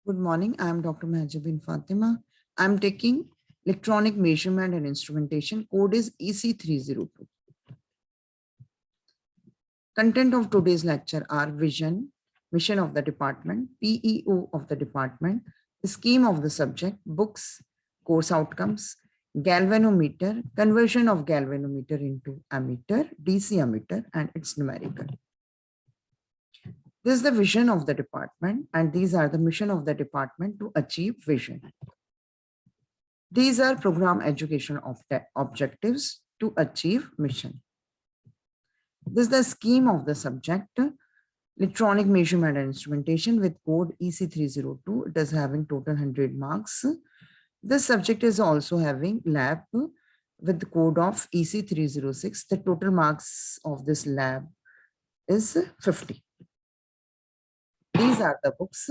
Good morning. I am Dr. Mahajabin Fatima. I am taking electronic measurement and instrumentation. Code is EC302. Content of today's lecture are vision, mission of the department, PEO of the department, scheme of the subject, books, course outcomes, galvanometer, conversion of galvanometer into ammeter, DC ammeter, and its numerical. This is the vision of the department, and these are the mission of the department to achieve vision. These are program education objectives to achieve mission. This is the scheme of the subject, electronic measurement and instrumentation with code EC302. It is having total 100 marks. This subject is also having lab with the code of EC306. The total marks of this lab is 50. These are the books.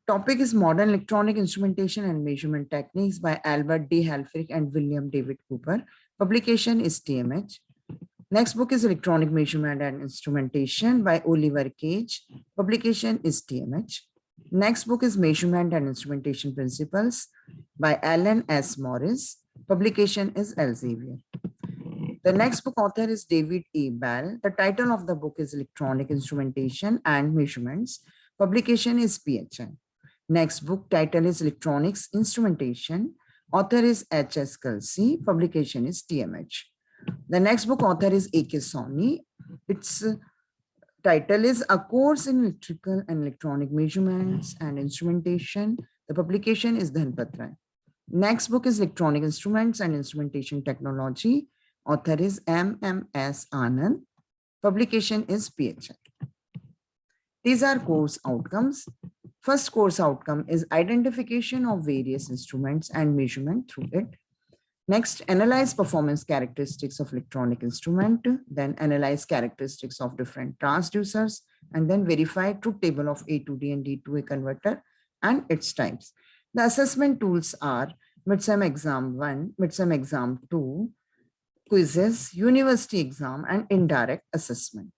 Topic is Modern Electronic Instrumentation and Measurement Techniques by Albert D. Helfrich and William David Cooper. Publication is TMH. Next book is Electronic Measurement and Instrumentation by Oliver Cage. Publication is TMH. Next book is Measurement and Instrumentation Principles by Alan S. Morris. Publication is Elsevier. The next book author is David E. Bell. The title of the book is Electronic Instrumentation and Measurements. Publication is PHN. Next book title is Electronics Instrumentation. Author is H.S. Kelsey. Publication is TMH. The next book author is A.K. Sawhney. Its title is A Course in Electrical and Electronic Measurements and Instrumentation. The publication is Dhanpat Rai. Next book is Electronic Instruments and Instrumentation Technology. Author is M.M.S. Anand. Publication is PHN. These are course outcomes. First course outcome is identification of various instruments and measurement through it. Next, analyze performance characteristics of electronic instrument, then analyze characteristics of different transducers, and then verify truth table of A to D and D to A converter and its types. The assessment tools are Midsem Exam 1, Midsem Exam 2, quizzes, university exam, and indirect assessment.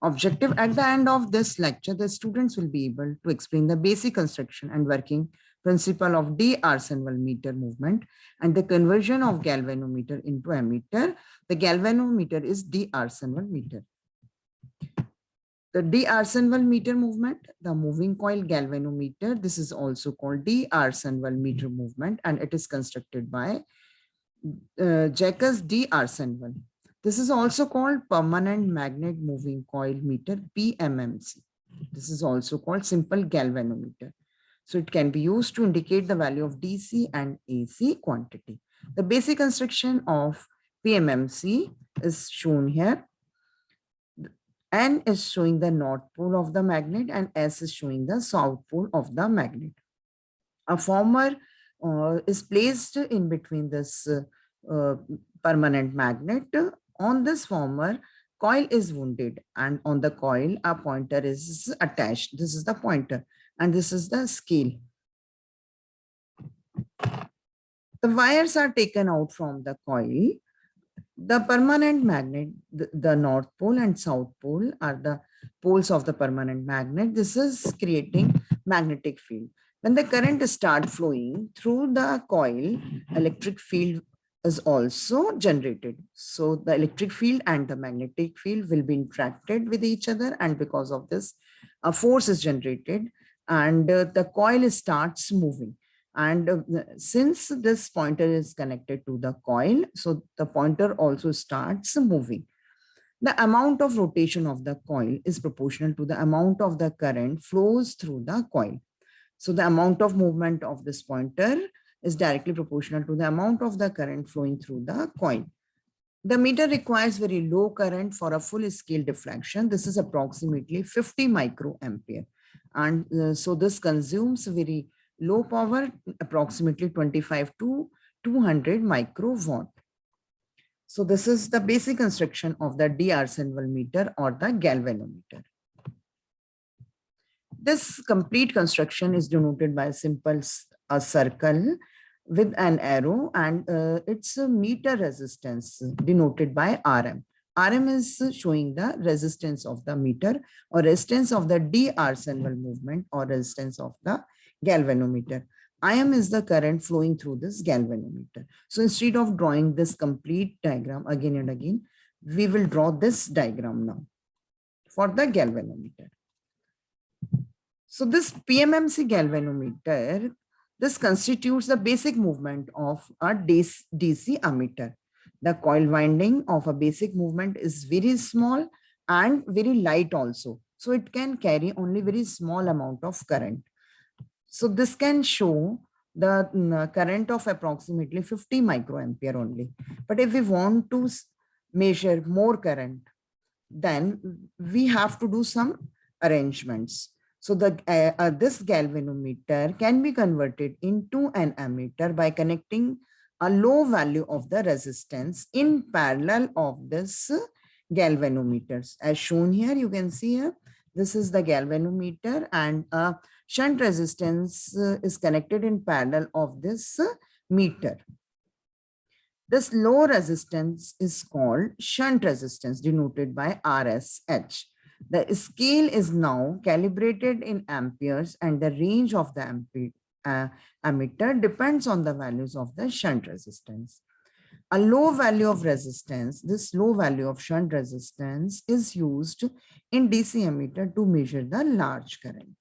Objective: at the end of this lecture, the students will be able to explain the basic construction and working principle of D-Arsenval meter movement and the conversion of galvanometer into ammeter. The galvanometer is D-Arsenval meter. The D-Arsenval meter movement, the moving coil galvanometer, this is also called D-Arsenval meter movement, and it is constructed by Jacques D-Arsenval. This is also called permanent magnet moving coil meter, PMMC. This is also called simple galvanometer. So it can be used to indicate the value of DC and AC quantity. The basic construction of PMMC is shown here. N is showing the north pole of the magnet and S is showing the south pole of the magnet. A former is placed in between this permanent magnet. On this former, coil is wounded, and on the coil, a pointer is attached. This is the pointer, and this is the scale. The wires are taken out from the coil. The permanent magnet, the north pole and south pole are the poles of the permanent magnet. This is creating magnetic field. When the current starts flowing through the coil, electric field is also generated. So the electric field and the magnetic field will be interacted with each other, and because of this, a force is generated and the coil starts moving. And since this pointer is connected to the coil, so the pointer also starts moving. The amount of rotation of the coil is proportional to the amount of the current flows through the coil. So the amount of movement of this pointer is directly proportional to the amount of the current flowing through the coil. The meter requires very low current for a full scale deflection. This is approximately 50 microampere. And so this consumes very low power, approximately 25 to 200 microwatt. So this is the basic construction of the D-Arsenval meter or the galvanometer. This complete construction is denoted by a simple circle with an arrow, and its meter resistance denoted by Rm. RM is showing the resistance of the meter or resistance of the d Arsenal movement or resistance of the galvanometer. IM is the current flowing through this galvanometer. So instead of drawing this complete diagram again and again, we will draw this diagram now for the galvanometer. So this PMMC galvanometer, this constitutes the basic movement of a DC ammeter. The coil winding of a basic movement is very small and very light also. So it can carry only very small amount of current. So this can show the current of approximately 50 microampere only. But if we want to measure more current, then we have to do some arrangements. So this galvanometer can be converted into an ammeter by connecting a low value of the resistance in parallel of this galvanometers. As shown here, you can see here, this is the galvanometer and a shunt resistance is connected in parallel of this meter. This low resistance is called shunt resistance, denoted by RSH. The scale is now calibrated in amperes and the range of the ammeter depends on the values of the shunt resistance. A low value of resistance, this low value of shunt resistance is used in DC ammeter to measure the large current.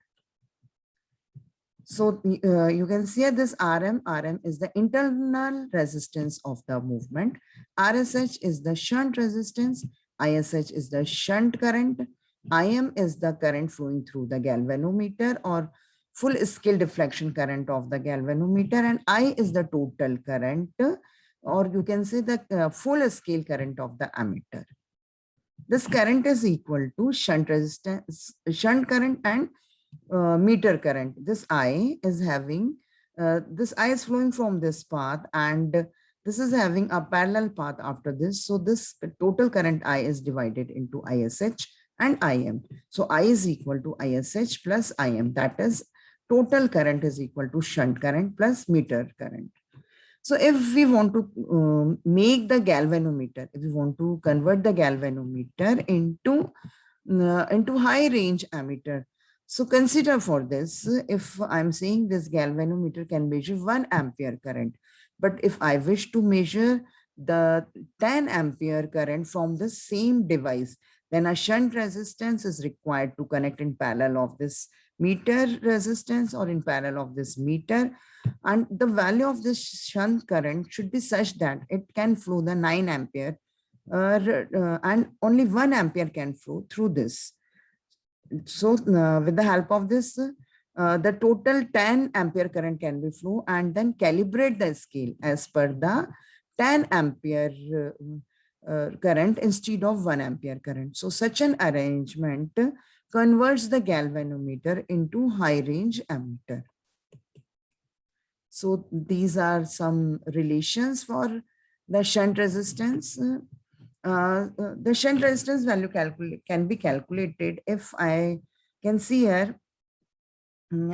So you can see this RM is the internal resistance of the movement. RSH is the shunt resistance. ISH is the shunt current. IM is the current flowing through the galvanometer or full scale deflection current of the galvanometer, and I is the total current, or you can say the full scale current of the ammeter. This current is equal to shunt resistance, shunt current and meter current. This I is having, this I is flowing from this path and this is having a parallel path after this. So this total current I is divided into ISH and IM. So I is equal to ISH plus IM. That is total current is equal to shunt current plus meter current. So if we want to make the galvanometer, if we want to convert the galvanometer into high range ammeter, so consider for this, if I'm saying this galvanometer can measure 1 ampere current, but if I wish to measure the 10 ampere current from the same device, then a shunt resistance is required to connect in parallel of this meter resistance or in parallel of this meter. And the value of this shunt current should be such that it can flow the 9 ampere and only 1 ampere can flow through this. So with the help of this, the total 10 ampere current can be flow and then calibrate the scale as per the 10 ampere current instead of 1 ampere current. So such an arrangement converts the galvanometer into high range ammeter. So these are some relations for the shunt resistance. The shunt resistance value can be calculated if I can see here.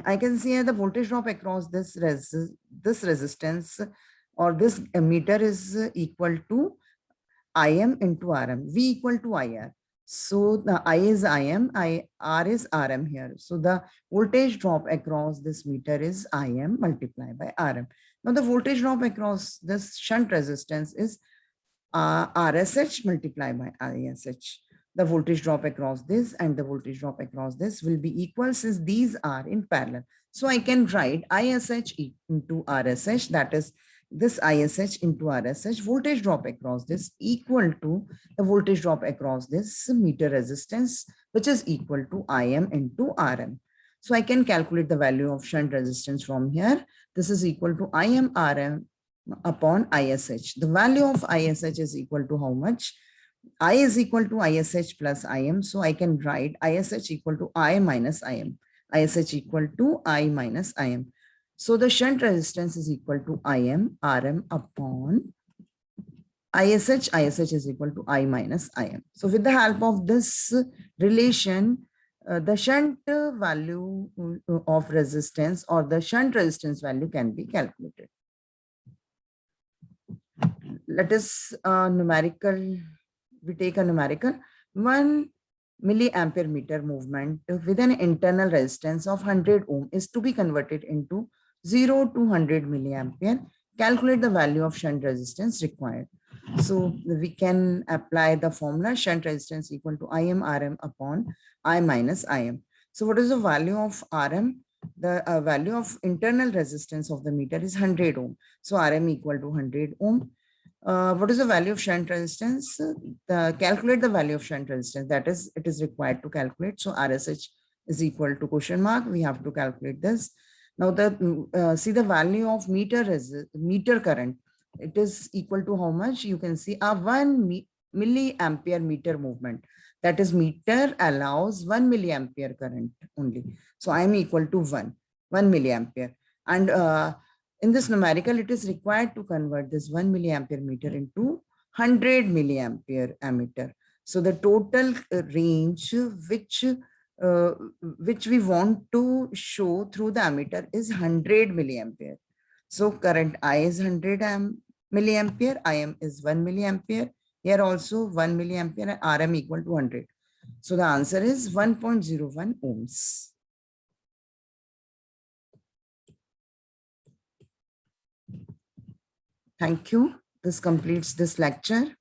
I can see here the voltage drop across this resistance or this meter is equal to IM into RM, V equal to IR. So the I is IM, R is RM here. So the voltage drop across this meter is IM multiplied by RM. Now the voltage drop across this shunt resistance is RSH multiplied by ISH. The voltage drop across this and the voltage drop across this will be equal since these are in parallel. So I can write ISH into RSH, that is this ISH into RSH, voltage drop across this equal to the voltage drop across this meter resistance, which is equal to IM into RM. So I can calculate the value of shunt resistance from here. This is equal to IM RM upon ISH. The value of ISH is equal to how much? I is equal to ISH plus IM. So I can write ISH equal to I minus IM. ISH equal to I minus IM. So the shunt resistance is equal to IM RM upon ISH. ISH is equal to I minus IM. So with the help of this relation, the shunt value of resistance or the shunt resistance value can be calculated. Let us numerical we take a numerical 1 milliampere meter movement with an internal resistance of 100 ohm is to be converted into 0 to 100 milliampere. Calculate the value of shunt resistance required. So we can apply the formula shunt resistance equal to Im Rm upon I minus Im. So what is the value of Rm? The value of internal resistance of the meter is 100 ohm. So Rm equal to 100 ohm. What is the value of shunt resistance? Calculate the value of shunt resistance. That is, it is required to calculate. So RSH is equal to question mark. We have to calculate this. Now see the value of meter current. It is equal to how much? You can see a 1 milliampere meter movement. That is, meter allows 1 milliampere current only. So I am equal to 1 milliampere. And in this numerical, it is required to convert this 1 milliampere meter into 100 milliampere ammeter. So the total range which we want to show through the ammeter is 100 milliampere. So current I is 100 milliampere, Im is 1 milliampere. Here also 1 milliampere and Rm equal to 100. So the answer is 1.01 ohms. Thank you. This completes this lecture.